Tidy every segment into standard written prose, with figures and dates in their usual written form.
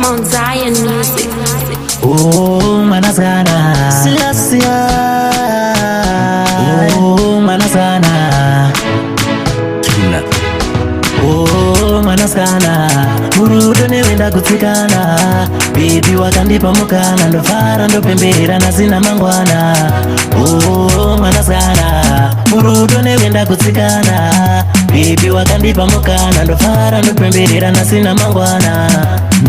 Mount Zion Music. Oh, manasana Silasia. Oh, manasana Chuna. Oh, manasana Murudo newenda kutsikana. Baby wakandipa mukana. Ndofara ndopembera na sina mangwana. Oh, manasana Murudo newenda kutsikana. Baby wakandipa mukana. Ndofara ndopembera na sina mangwana.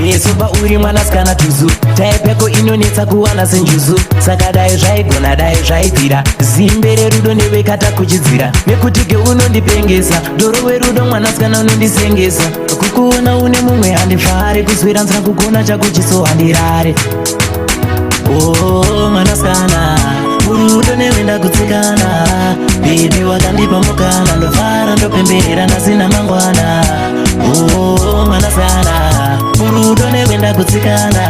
Mesoba uri mwanasikana tuzu. Taipeko inonetsa kuwana senjuzu. Saka dai zvaigona dai zvaipira. Zimbere rudo newekata kuchidzira. Nekutike unondipengesa. Doro werudo mwanasikana unondisengesa. Kukuona une mumwe handifare. Kuzwira nzira kugona chakuchiso handirare. Oh, mwanasikana murudo newenda kutsikana. Baby wakandipa mukana. Ndofara ndopembera na sina mangwana. Oh, mwanasikana murudo newenda kutsikana.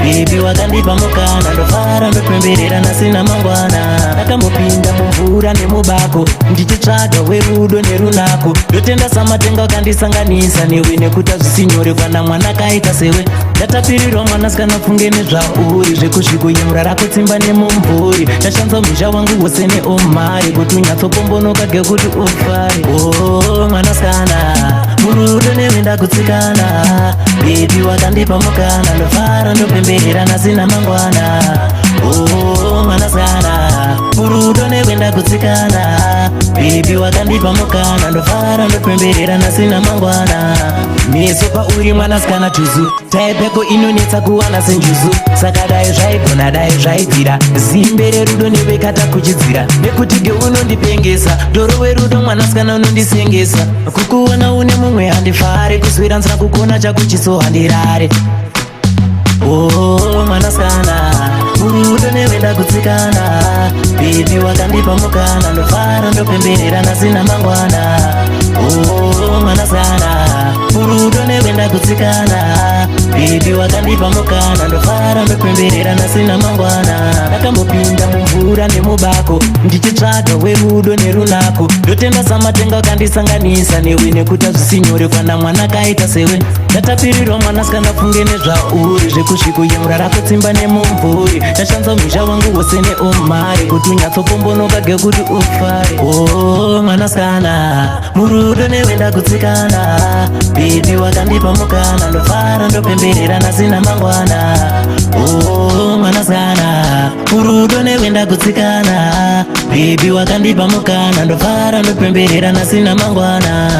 Baby wakandipa mukana. Ndofara ndopembera na sina mangwana. Ndakambopinda mumvura nemubako ndichitsvaga werudo nerunako. Ndotenda samatenga wakandisanganisa newe nekuta zvisinyore kana mwana kaita sewe. Ndatapirirwa mwanasikana funge nezvauri zvekusvikuyemura rako tsimba nemumvuri. Ndashanza mhizha wangu wose neomari kuti unyatsopombonoka gekuti ufare. Oh, mwanasikana murudo newenda kutsikana. Baby wakandipa mukana. Ndofara ndopembera na sina mangwana. Oh, mwanasikana murudo newenda kutsikana. Baby wakandipa mukana. Ndofara ndopembera na sina mangwana. Mesopa uri mwanasikana tuzu. Taipeko inonetsa kuwana senjuzu. Saka dai zvaigona dai zvaipira. Zimbere rudo newekata kuchidzira. Nekutike unondipengesa. Doro werudo mwanasikana unondisengesa. Kukuona une mumwe handifare. Kuzwira nzira kugona chakuchiso handirare. Oh, mwanasikana murudo newenda kutsikana. Baby wakandipa mukana. Ndofara ndopembera na sina mangwana. Oh, mwanasikana murudo newenda kutsikana. Baby wakandipa mukana. Ndofara ndopembera na sina mangwana. Ndakambopinda mumvura nemubako ndichitsvaga werudo nerunako. Ndotenda samatenga wakandisanganisa newe nekuta zvisinyore kana mwana kaita sewe. Ndatapirirwa mwanasikana funge nezvauri zvekusvikuyemura rako tsimba nemumvuri. Ndashanza mhizha wangu wose neomari kuti unyatsopombonoka gekuti ufare. Oh, mwanasikana murudo newenda kutsikana. Baby wakandipa mukana. Ndofara ndopembera na sina mangwana. Oh, mwanasikana murudo newenda kutsikana. Baby wakandipa mukana. Ndofara ndopembera na sina mangwana.